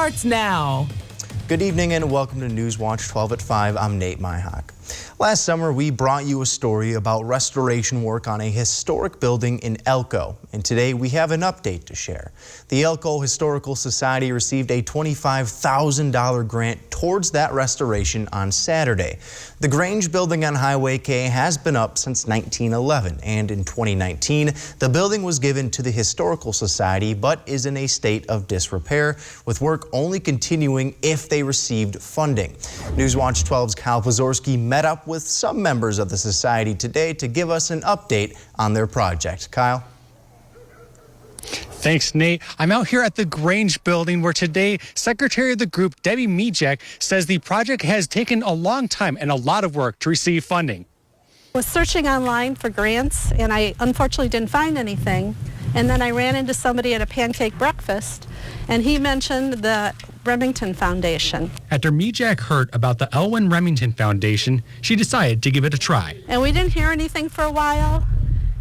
starts now. Good evening and welcome to News Watch 12 at 5. I'm Nate Myhock. Last summer, we brought you a story about restoration work on a historic building in Elko, and today we have an update to share. The Elko Historical Society received a $25,000 grant towards that restoration on Saturday. The Grange building on Highway K has been up since 1911, and in 2019, the building was given to the Historical Society but is in a state of disrepair, with work only continuing if they received funding. Newswatch 12's Kyle Pazorski met up with some members of the society today to give us an update on their project. Kyle? Thanks, Nate. I'm out here at the Grange building where today Secretary of the group, Debbie Mijek, says the project has taken a long time and a lot of work to receive funding. I was searching online for grants and I unfortunately didn't find anything. And then I ran into somebody at a pancake breakfast and he mentioned the Remington Foundation. After Mijek heard about the Elwyn Remington Foundation, she decided to give it a try. And we didn't hear anything for a while.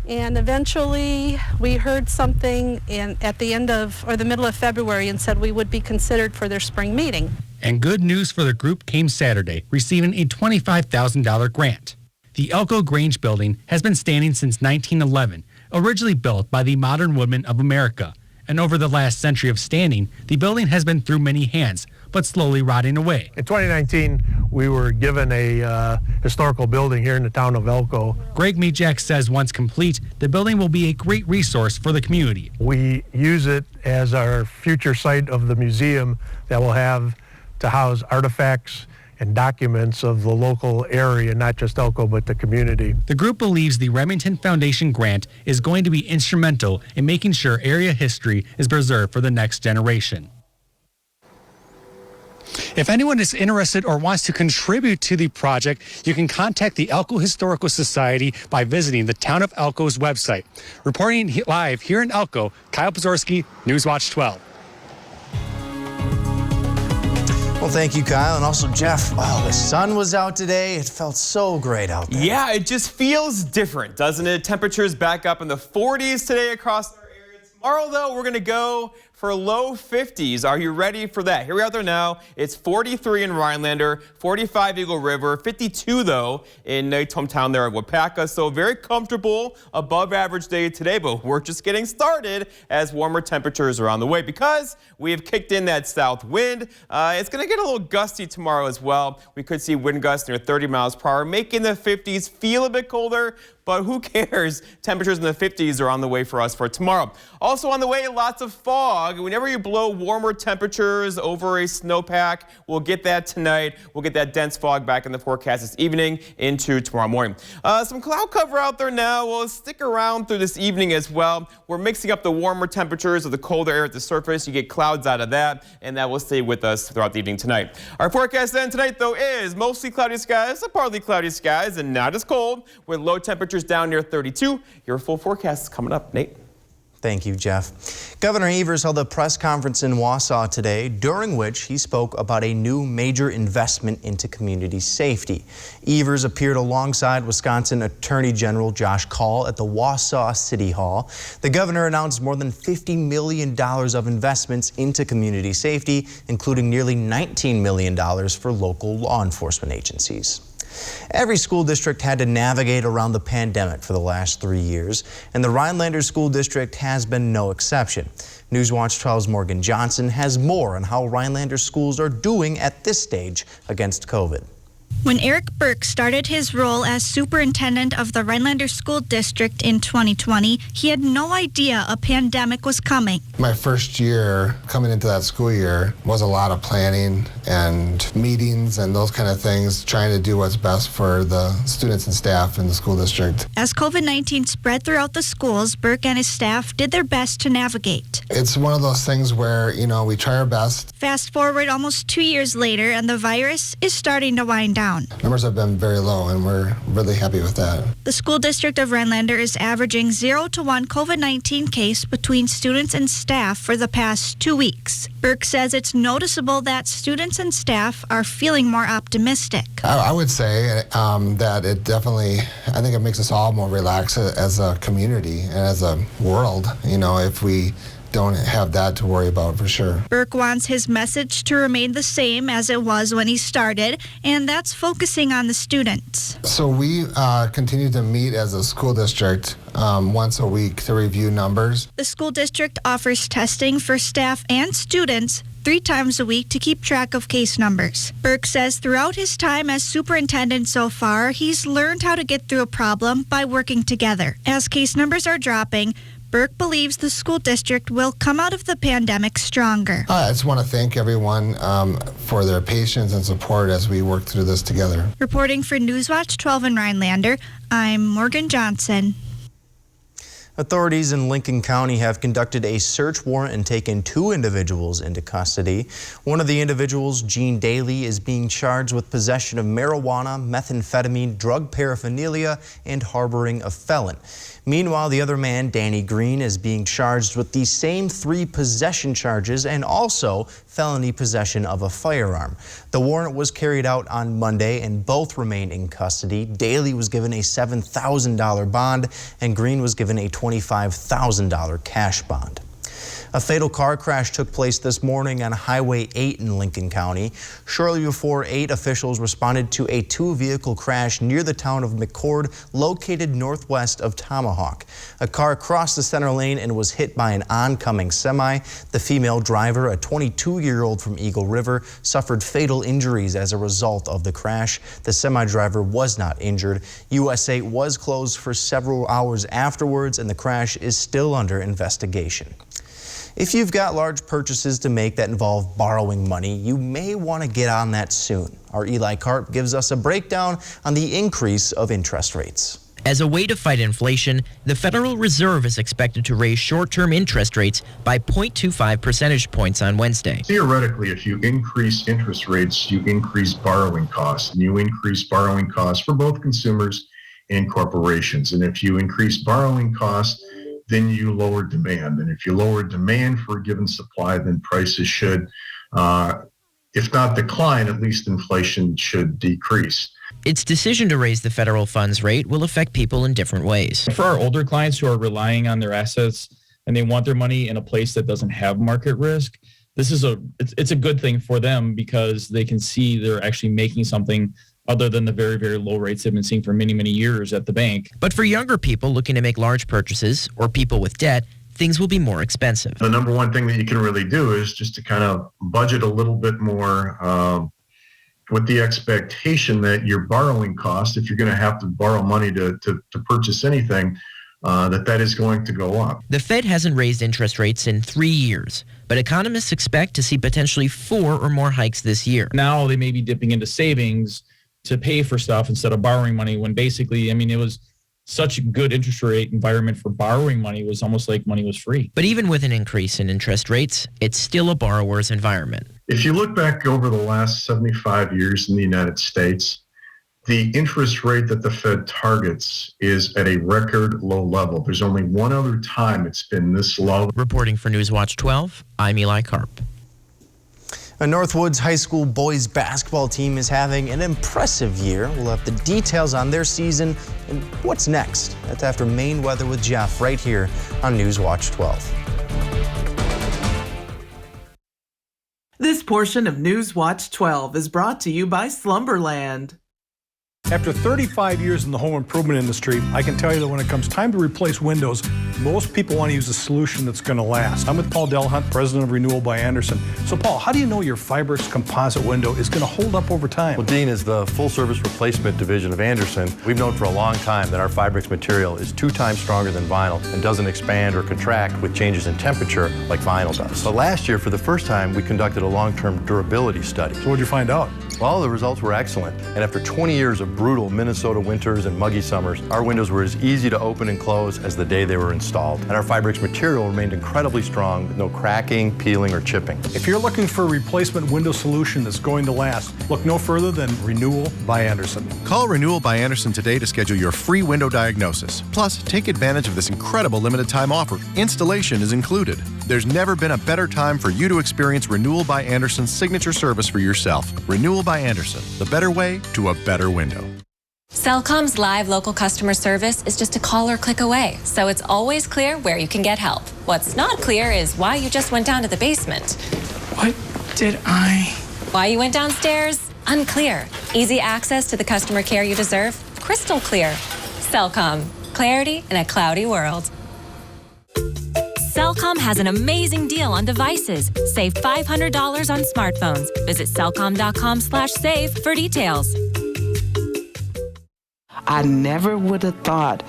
And eventually we heard something at the end of, or the middle of February, and said we would be considered for their spring meeting. And good news for the group came Saturday, receiving a $25,000 grant. The Elko Grange building has been standing since 1911, originally built by the Modern Woodmen of America. And over the last century of standing, the building has been through many hands, but slowly rotting away. In 2019, we were given a historical building here in the town of Elko. Greg Mijek says once complete, the building will be a great resource for the community. We use it as our future site of the museum that will have to house artifacts and documents of the local area, not just Elko, but the community. The group believes the Remington Foundation grant is going to be instrumental in making sure area history is preserved for the next generation. If anyone is interested or wants to contribute to the project, you can contact the Elko Historical Society by visiting the Town of Elko's website. Reporting live here in Elko, Kyle Pazorski, Newswatch 12. Well, thank you, Kyle, and also Jeff. Wow, the sun was out today. It felt so great out there. Yeah, it just feels different, doesn't it? Temperatures back up in the 40s today across our area. Tomorrow, though, we're going to go for low 50s. Are you ready for that? Here we are there now. It's 43 in Rhinelander, 45 Eagle River, 52 though in Nate's hometown there at Wapaka. So very comfortable, above average day today, but we're just getting started as warmer temperatures are on the way because we have kicked in that south wind. It's going to get a little gusty tomorrow as well. We could see wind gusts near 30 miles per hour, making the 50s feel a bit colder. But who cares? Temperatures in the 50s are on the way for us for tomorrow. Also on the way, lots of fog. Whenever you blow warmer temperatures over a snowpack, we'll get that tonight. We'll get that dense fog back in the forecast this evening into tomorrow morning. Some cloud cover out there now. We'll stick around through this evening as well. We're mixing up the warmer temperatures with the colder air at the surface. You get clouds out of that, and that will stay with us throughout the evening tonight. Our forecast then tonight, though, is mostly cloudy skies, partly cloudy skies, and not as cold, with low temperatures down near 32. Your full forecast is coming up. Nate? Thank you, Jeff. Governor Evers held a press conference in Wausau today, during which he spoke about a new major investment into community safety. Evers appeared alongside Wisconsin Attorney General Josh Kaul at the Wausau City Hall. The governor announced more than $50 million of investments into community safety, including nearly $19 million for local law enforcement agencies. Every school district had to navigate around the pandemic for the last 3 years, and the Rhinelander School District has been no exception. Newswatch 12's Morgan Johnson has more on how Rhinelander schools are doing at this stage against COVID. When Eric Burke started his role as superintendent of the Rhinelander School District in 2020, he had no idea a pandemic was coming. My first year coming into that school year was a lot of planning and meetings and those kind of things, trying to do what's best for the students and staff in the school district. As COVID-19 spread throughout the schools, Burke and his staff did their best to navigate. It's one of those things where, we try our best. Fast forward almost 2 years later, and the virus is starting to wind down. Numbers have been very low, and we're really happy with that. The school district of Rhinelander is averaging 0 to 1 COVID-19 case between students and staff for the past 2 weeks. Burke says it's noticeable that students and staff are feeling more optimistic. I would say that it definitely, I think it makes us all more relaxed as a community and as a world. If we don't have that to worry about for sure. Burke wants his message to remain the same as it was when he started, and that's focusing on the students. So we continue to meet as a school district once a week to review numbers. The school district offers testing for staff and students 3 times a week to keep track of case numbers. Burke says throughout his time as superintendent so far, he's learned how to get through a problem by working together. As case numbers are dropping, Burke believes the school district will come out of the pandemic stronger. I just want to thank everyone for their patience and support as we work through this together. Reporting for Newswatch 12 in Rhinelander, I'm Morgan Johnson. Authorities in Lincoln County have conducted a search warrant and taken 2 individuals into custody. One of the individuals, Gene Daly, is being charged with possession of marijuana, methamphetamine, drug paraphernalia, and harboring a felon. Meanwhile, the other man, Danny Green, is being charged with the same 3 possession charges and also felony possession of a firearm. The warrant was carried out on Monday and both remain in custody. Daly was given a $7,000 bond and Green was given a $25,000 cash bond. A fatal car crash took place this morning on Highway 8 in Lincoln County. Shortly before 8, officials responded to a 2-vehicle crash near the town of McCord, located northwest of Tomahawk. A car crossed the center lane and was hit by an oncoming semi. The female driver, a 22-year-old from Eagle River, suffered fatal injuries as a result of the crash. The semi-driver was not injured. US 8 was closed for several hours afterwards, and the crash is still under investigation. If you've got large purchases to make that involve borrowing money, you may want to get on that soon. Our Eli Karp gives us a breakdown on the increase of interest rates. As a way to fight inflation, the Federal Reserve is expected to raise short-term interest rates by 0.25 percentage points on Wednesday. Theoretically, if you increase interest rates, you increase borrowing costs, and you increase borrowing costs for both consumers and corporations. And if you increase borrowing costs, then you lower demand. And if you lower demand for a given supply, then prices should, if not decline, at least inflation should decrease. Its decision to raise the federal funds rate will affect people in different ways. For our older clients who are relying on their assets and they want their money in a place that doesn't have market risk, this is it's a good thing for them because they can see they're actually making something other than the very, very low rates they've been seeing for many, many years at the bank. But for younger people looking to make large purchases or people with debt, things will be more expensive. The number one thing that you can really do is just to kind of budget a little bit more with the expectation that your borrowing cost, if you're going to have to borrow money to purchase anything, that is going to go up. The Fed hasn't raised interest rates in 3 years, but economists expect to see potentially 4 or more hikes this year. Now they may be dipping into savings to pay for stuff instead of borrowing money when basically, it was such a good interest rate environment for borrowing money. It was almost like money was free. But even with an increase in interest rates, it's still a borrower's environment. If you look back over the last 75 years in the United States, the interest rate that the Fed targets is at a record low level. There's only one other time it's been this low. Reporting for Newswatch 12, I'm Eli Karp. A Northwoods High School boys basketball team is having an impressive year. We'll have the details on their season and what's next. That's after Maine Weather with Jeff right here on Newswatch 12. This portion of Newswatch 12 is brought to you by Slumberland. After 35 years in the home improvement industry, I can tell you that when it comes time to replace windows, most people want to use a solution that's going to last. I'm with Paul Delhunt, president of Renewal by Andersen. So Paul, how do you know your Fiberx composite window is going to hold up over time? Well, Dean, is the full service replacement division of Andersen. We've known for a long time that our Fiberx material is 2 times stronger than vinyl and doesn't expand or contract with changes in temperature like vinyl does. But last year, for the first time, we conducted a long-term durability study. So what did you find out? Well, the results were excellent. And after 20 years of brutal Minnesota winters and muggy summers, our windows were as easy to open and close as the day they were installed. And our Fiberx material remained incredibly strong with no cracking, peeling, or chipping. If you're looking for a replacement window solution that's going to last, look no further than Renewal by Andersen. Call Renewal by Andersen today to schedule your free window diagnosis. Plus, take advantage of this incredible limited time offer. Installation is included. There's never been a better time for you to experience Renewal by Andersen's signature service for yourself. Renewal by Andersen, the better way to a better window. Cellcom's live local customer service is just a call or click away, so it's always clear where you can get help. What's not clear is why you just went down to the basement. What did I? Why you went downstairs? Unclear. Easy access to the customer care you deserve? Crystal clear. Cellcom. Clarity in a cloudy world. Cellcom has an amazing deal on devices. Save $500 on smartphones. Visit cellcom.com/save for details. I never would have thought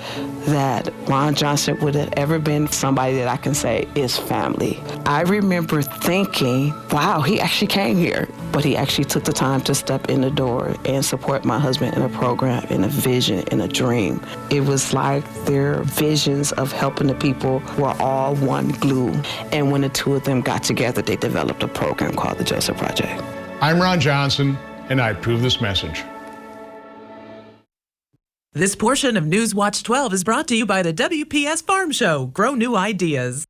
that Ron Johnson would have ever been somebody that I can say is family. I remember thinking, wow, he actually came here, but he actually took the time to step in the door and support my husband in a program, in a vision, in a dream. It was like their visions of helping the people were all one glue. And when the two of them got together, they developed a program called the Joseph Project. I'm Ron Johnson, and I approve this message. This portion of Newswatch 12 is brought to you by the WPS Farm Show. Grow new ideas.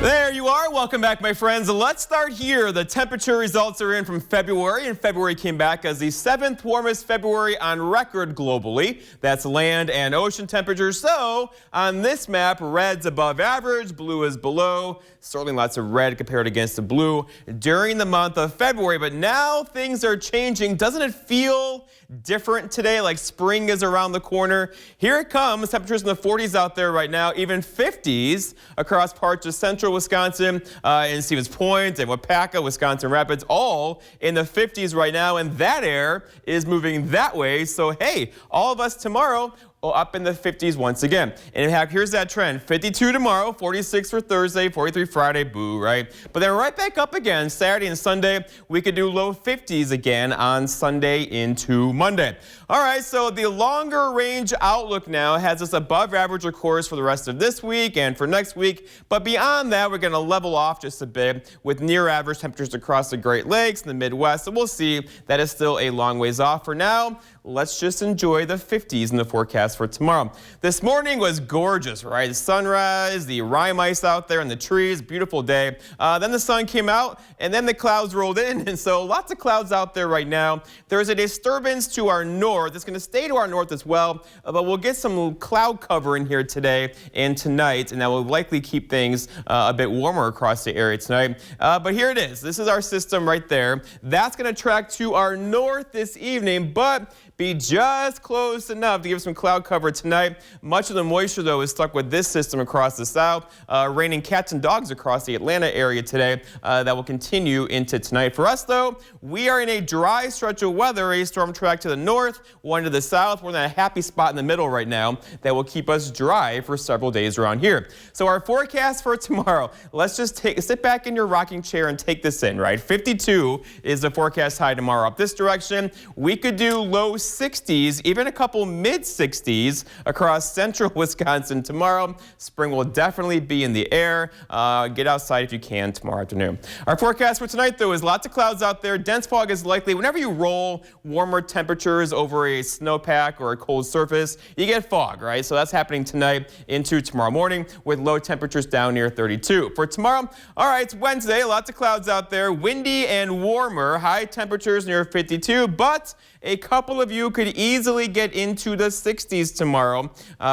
There you are. Welcome back, my friends. Let's start here. The temperature results are in from February, and February came back as the 7th warmest February on record globally. That's land and ocean temperatures. So on this map, red's above average, blue is below. Certainly lots of red compared against the blue during the month of February. But now things are changing. Doesn't it feel different today, like spring is around the corner? Here it comes. Temperatures in the 40s out there right now, even 50s across parts of central Wisconsin, in Stevens Point and Wapaka, Wisconsin Rapids, all in the 50s right now. And that air is moving that way. So, hey, all of us tomorrow up in the 50s once again. And in fact, here's that trend. 52 tomorrow, 46 for Thursday, 43 Friday, boo, right? But then right back up again, Saturday and Sunday, we could do low 50s again on Sunday into Monday. All right, so the longer range outlook now has us above average, of course, for the rest of this week and for next week. But beyond that, we're going to level off just a bit with near average temperatures across the Great Lakes and the Midwest. So we'll see. That is still a long ways off. For now, let's just enjoy the 50s in the forecast for tomorrow. This morning was gorgeous, right? The sunrise, the rye mice out there in the trees, beautiful day. Then the sun came out and then the clouds rolled in. And so lots of clouds out there right now. There is a disturbance to our north. It's going to stay to our north as well, but we'll get some cloud cover in here today and tonight, and that will likely keep things a bit warmer across the area tonight. But here it is. This is our system right there. That's going to track to our north this evening, but be just close enough to give some cloud cover tonight. Much of the moisture, though, is stuck with this system across the south, raining cats and dogs across the Atlanta area today. That will continue into tonight. For us, though, we are in a dry stretch of weather, a storm track to the north, one to the south. We're in a happy spot in the middle right now that will keep us dry for several days around here. So our forecast for tomorrow, let's just sit back in your rocking chair and take this in, right? 52 is the forecast high tomorrow up this direction. We could do low 60s, even a couple mid 60s across central Wisconsin tomorrow. Spring will definitely be in the air. Get outside if you can tomorrow afternoon. Our forecast for tonight, though, is lots of clouds out there. Dense fog is likely. Whenever you roll warmer temperatures over a snowpack or a cold surface, you get fog, right? So that's happening tonight into tomorrow morning with low temperatures down near 32. For tomorrow, all right, it's Wednesday. Lots of clouds out there. Windy and warmer. High temperatures near 52, but a couple of you could easily get into the 60s tomorrow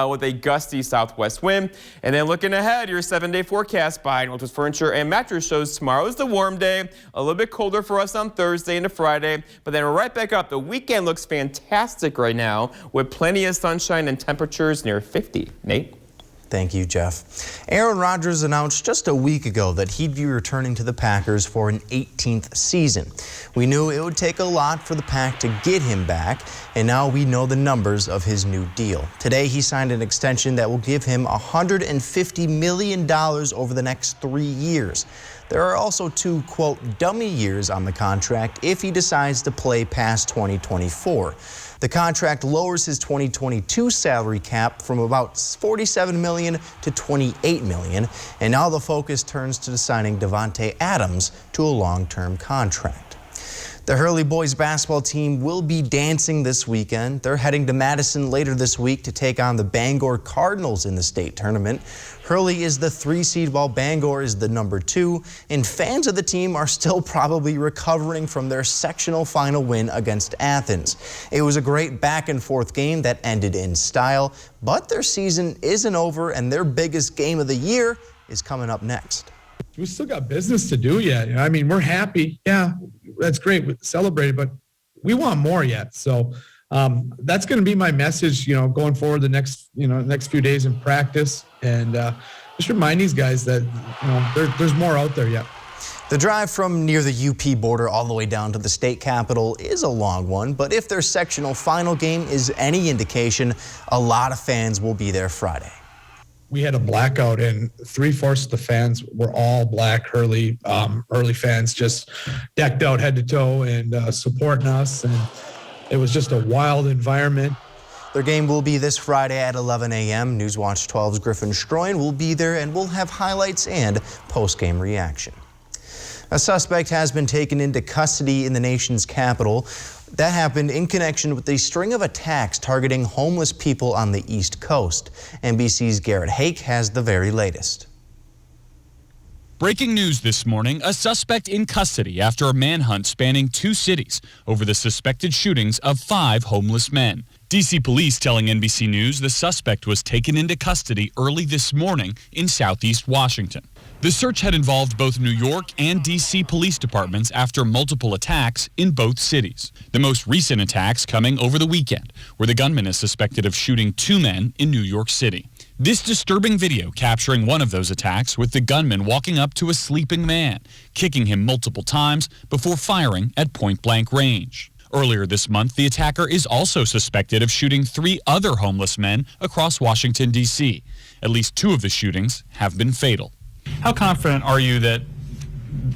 with a gusty southwest wind. And then looking ahead, your 7-day forecast by Northwest Furniture and Mattress shows tomorrow is the warm day. A little bit colder for us on Thursday into Friday, but then right back up. The weekend looks fantastic right now with plenty of sunshine and temperatures near 50. Nate? Thank you, Jeff. Aaron Rodgers announced just a week ago that he'd be returning to the Packers for an 18th season. We knew it would take a lot for the Pack to get him back, and now we know the numbers of his new deal. Today, he signed an extension that will give him $150 million over the next 3 years. There are also 2, quote, dummy years on the contract if he decides to play past 2024. The contract lowers his 2022 salary cap from about $47 million to $28 million, and now the focus turns to signing Davante Adams to a long-term contract. The Hurley boys basketball team will be dancing this weekend. They're heading to Madison later this week to take on the Bangor Cardinals in the state tournament. Hurley is the 3 seed while Bangor is the number 2, and fans of the team are still probably recovering from their sectional final win against Athens. It was a great back and forth game that ended in style, but their season isn't over and their biggest game of the year is coming up next. We still got business to do yet. I mean, we're happy. Yeah, that's great. We celebrated, but we want more yet. So that's going to be my message, going forward the next few days in practice, and just remind these guys that, there's more out there yet. The drive from near the UP border all the way down to the state capitol is a long one, but if their sectional final game is any indication, a lot of fans will be there Friday. We had a blackout, and 3/4 of the fans were all black Hurley fans, just decked out head to toe and supporting us. And it was just a wild environment. Their game will be this Friday at 11 a.m. Newswatch 12's Griffin Stroin will be there, and we'll have highlights and post-game reaction. A suspect has been taken into custody in the nation's capital. That happened in connection with a string of attacks targeting homeless people on the East Coast. NBC's Garrett Hake has the very latest. Breaking news this morning, a suspect in custody after a manhunt spanning 2 cities over the suspected shootings of 5 homeless men. D.C. police telling NBC News the suspect was taken into custody early this morning in southeast Washington. The search had involved both New York and D.C. police departments after multiple attacks in both cities. The most recent attacks coming over the weekend, where the gunman is suspected of shooting 2 men in New York City. This disturbing video capturing one of those attacks with the gunman walking up to a sleeping man, kicking him multiple times before firing at point-blank range. Earlier this month, the attacker is also suspected of shooting 3 other homeless men across Washington, D.C. At least 2 of the shootings have been fatal. How confident are you that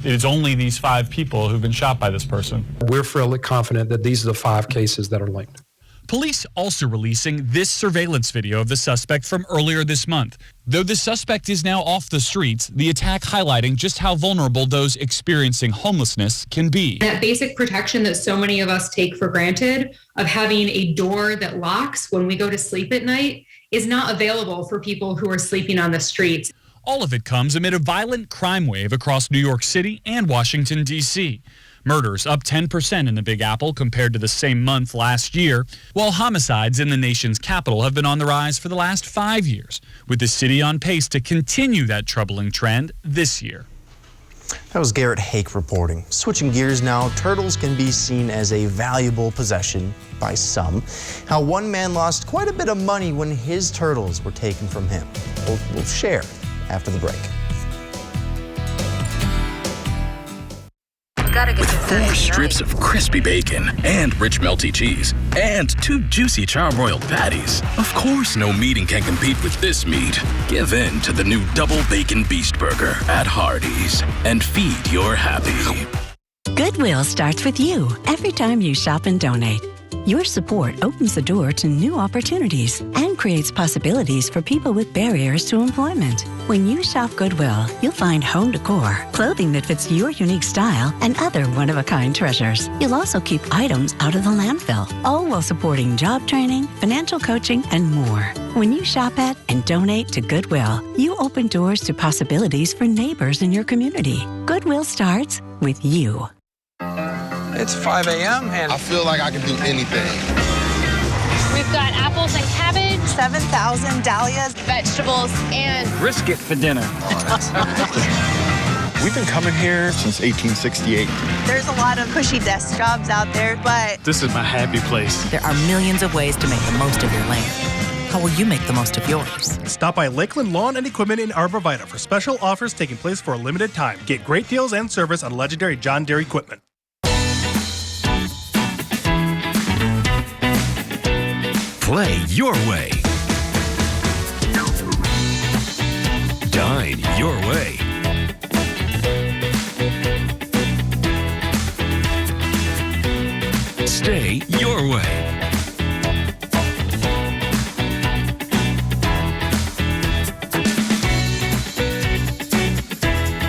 it's only these 5 people who've been shot by this person? We're fairly confident that these are the 5 cases that are linked. Police also releasing this surveillance video of the suspect from earlier this month. Though the suspect is now off the streets, the attack highlighting just how vulnerable those experiencing homelessness can be. That basic protection that so many of us take for granted of having a door that locks when we go to sleep at night is not available for people who are sleeping on the streets. All of it comes amid a violent crime wave across New York City and Washington, D.C. Murders up 10% in the Big Apple compared to the same month last year, while homicides in the nation's capital have been on the rise for the last 5 years, with the city on pace to continue that troubling trend this year. That was Garrett Hake reporting. Switching gears now, turtles can be seen as a valuable possession by some. How one man lost quite a bit of money when his turtles were taken from him. We'll share after the break. 4 strips of crispy bacon and rich melty cheese and 2 juicy charbroiled patties. Of course, no meeting can compete with this meat. Give in to the new Double Bacon Beast Burger at Hardee's and feed your happy. Goodwill starts with you every time you shop and donate. Your support opens the door to new opportunities and creates possibilities for people with barriers to employment. When you shop Goodwill, you'll find home decor, clothing that fits your unique style, and other one-of-a-kind treasures. You'll also keep items out of the landfill, all while supporting job training, financial coaching, and more. When you shop at and donate to Goodwill, you open doors to possibilities for neighbors in your community. Goodwill starts with you. It's 5 a.m. and I feel like I can do anything. We've got apples and cabbage, 7,000 dahlias, vegetables, and brisket for dinner. We've been coming here since 1868. there's a lot of cushy desk jobs out there, but This is my happy place. There are millions of ways to make the most of your land. How will you make the most of yours? Stop by Lakeland Lawn and Equipment in Arborvita for special offers taking place for a limited time. Get great deals and service on legendary John Deere equipment. Play your way. Dine your way. Stay your way.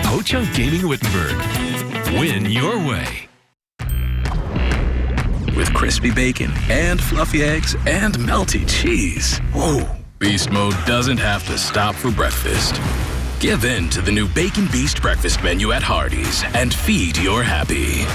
Ho-Chunk Gaming Wittenberg. Win your way. with crispy bacon and fluffy eggs and melty cheese. Ooh, beast mode doesn't have to stop for breakfast. Give in to the new Bacon Beast breakfast menu at Hardee's and feed your happy.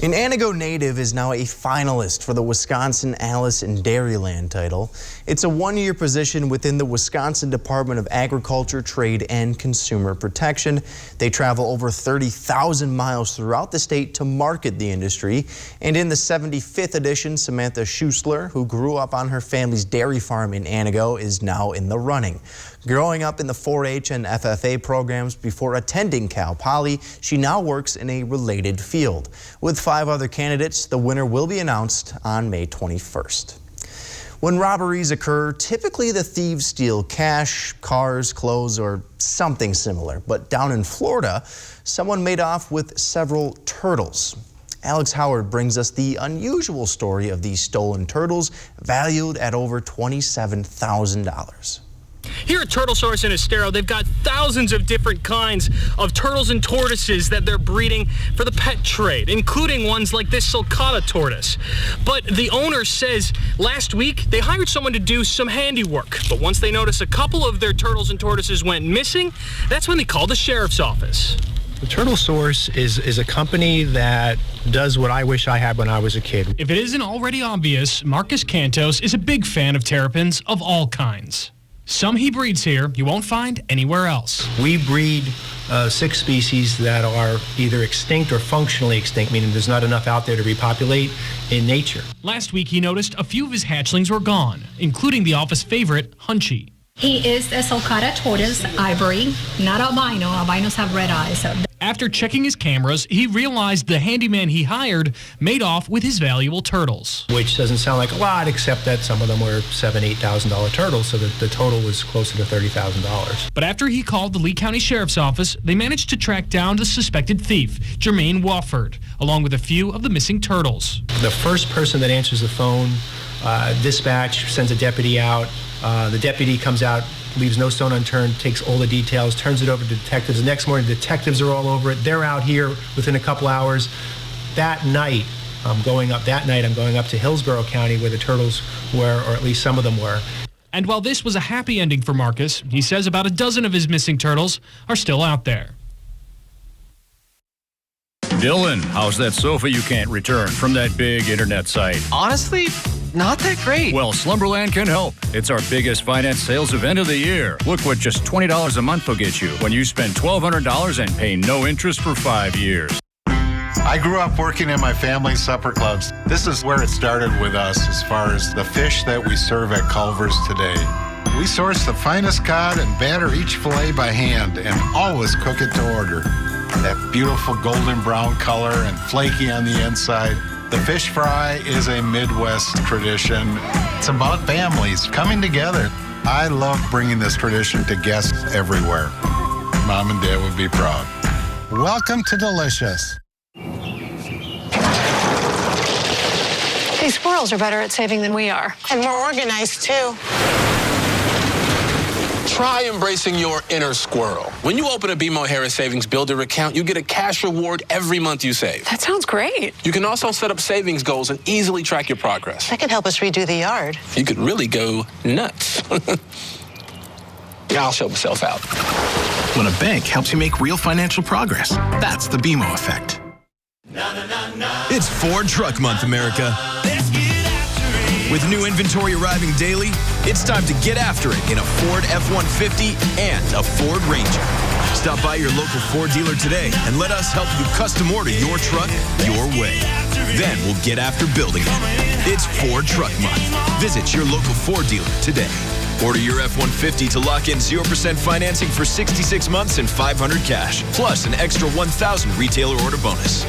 An Antigo native is now a finalist for the Wisconsin Alice in Dairyland title. It's a one-year position within the Wisconsin Department of Agriculture, Trade, and Consumer Protection. They travel over 30,000 miles throughout the state to market the industry. And in the 75th edition, Samantha Schussler, who grew up on her family's dairy farm in Antigo, is now in the running. Growing up in the 4-H and FFA programs before attending Cal Poly, she now works in a related field. With 5 other candidates, the winner will be announced on May 21st. When robberies occur, typically the thieves steal cash, cars, clothes, or something similar. But down in Florida, someone made off with several turtles. Alex Howard brings us the unusual story of these stolen turtles, valued at over $27,000. Here at Turtle Source in Estero, they've got thousands of different kinds of turtles and tortoises that they're breeding for the pet trade, including ones like this sulcata tortoise. But the owner says last week they hired someone to do some handiwork. But once they noticed a couple of their turtles and tortoises went missing, that's when they called the sheriff's office. The Turtle Source is a company that does what I wish I had when I was a kid. If it isn't already obvious, Marcus Cantos is a big fan of terrapins of all kinds. Some he breeds here you won't find anywhere else. We breed 6 species that are either extinct or functionally extinct, meaning there's not enough out there to repopulate in nature. Last week he noticed a few of his hatchlings were gone, including the office favorite, Hunchy. He is a sulcata tortoise, ivory, not albino. Albinos have red eyes. After checking his cameras, he realized the handyman he hired made off with his valuable turtles. Which doesn't sound like a lot, except that some of them were $7,000, $8,000 turtles, so that the total was closer to $30,000. But after he called the Lee County Sheriff's Office, they managed to track down the suspected thief, Jermaine Wofford, along with a few of the missing turtles. The first person that answers the phone, dispatch sends a deputy out. The deputy comes out, leaves no stone unturned, takes all the details, turns it over to detectives. The next morning, detectives are all over it. They're out here within a couple hours. That night, I'm going up to Hillsborough County where the turtles were, or at least some of them were. And while this was a happy ending for Marcus, he says about a dozen of his missing turtles are still out there. Dylan, how's that sofa you can't return from that big internet site? Honestly, not that great. Well, Slumberland can help. It's our biggest finance sales event of the year. Look what just $20 a month will get you when you spend $1,200 and pay no interest for 5 years. I grew up working in my family's supper clubs. This is where it started with us as far as the fish that we serve at Culver's today. We source the finest cod and batter each fillet by hand and always cook it to order. That beautiful golden brown color and flaky on the inside. The fish fry is a Midwest tradition. It's about families coming together. I love bringing this tradition to guests everywhere. Mom and Dad would be proud. Welcome to Delicious. These squirrels are better at saving than we are. And more organized, too. Try embracing your inner squirrel. When you open a BMO Harris Savings Builder account, you get a cash reward every month you save. That sounds great. You can also set up savings goals and easily track your progress. That could help us redo the yard. You could really go nuts. I'll show myself out. When a bank helps you make real financial progress, that's the BMO effect. It's Ford Truck Month, America. With new inventory arriving daily, it's time to get after it in a Ford F-150 and a Ford Ranger. Stop by your local Ford dealer today and let us help you custom order your truck your way. Then we'll get after building it. It's Ford Truck Month. Visit your local Ford dealer today. Order your F-150 to lock in 0% financing for 66 months and $500 cash, plus an extra $1,000 retailer order bonus.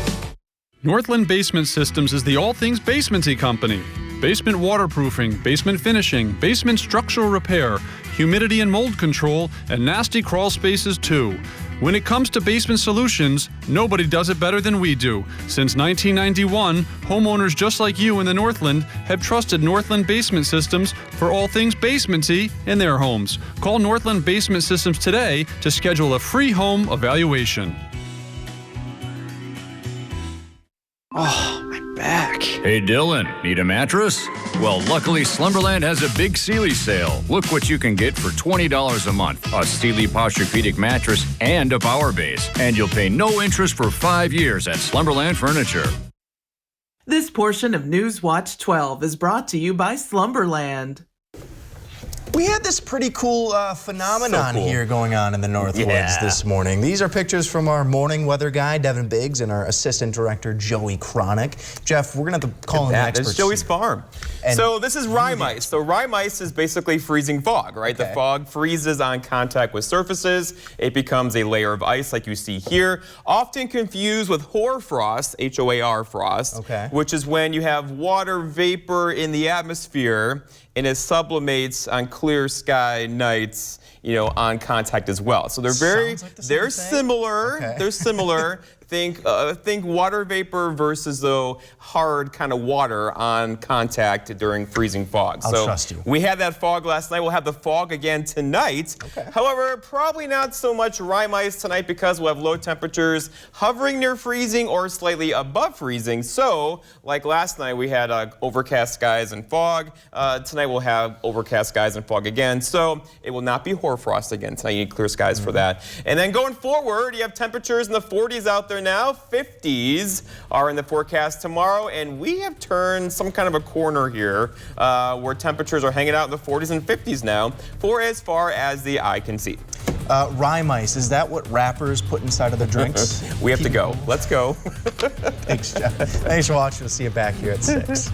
Northland Basement Systems is the all things basementy company. Basement waterproofing, basement finishing, basement structural repair, humidity and mold control, and nasty crawl spaces too. When it comes to basement solutions, nobody does it better than we do. Since 1991, homeowners just like you in the Northland have trusted Northland Basement Systems for all things basementy in their homes. Call Northland Basement Systems today to schedule a free home evaluation. Oh, my Hey Dylan, need a mattress? Well, luckily Slumberland has a big Sealy sale. Look what you can get for $20 a month. A Sealy Posturepedic mattress and a power base. And you'll pay no interest for 5 years at Slumberland Furniture. This portion of News Watch 12 is brought to you by Slumberland. We had this pretty cool phenomenon here going on in the Northwoods this morning. These are pictures from our morning weather guy, Devin Biggs, and our assistant director, Joey Cronick. Jeff, we're going to have to call in the experts. It's Joey's farm. So this is rime ice. So rime ice is basically freezing fog, right? The fog freezes on contact with surfaces. It becomes a layer of ice like you see here, often confused with hoarfrost, H-O-A-R frost, which is when you have water vapor in the atmosphere and it sublimates on clear sky nights, you know, on contact as well. So they're they're similar. They're similar. Think water vapor versus though hard kind of water on contact during freezing fog. I'll trust you. We had that fog last night. We'll have the fog again tonight. However, probably not so much rime ice tonight because we'll have low temperatures hovering near freezing or slightly above freezing. So, like last night, we had overcast skies and fog. Tonight we'll have overcast skies and fog again. So it will not be hoarfrost again tonight. You need clear skies for that. And then going forward, you have temperatures in the 40s out there now. 50s are in the forecast tomorrow, and we have turned some kind of a corner here where temperatures are hanging out in the 40s and 50s now for as far as the eye can see. Rime ice, is that what rappers put inside of their drinks? We have to go. Let's go. Thanks, Jeff. Thanks for watching. We'll see you back here at 6.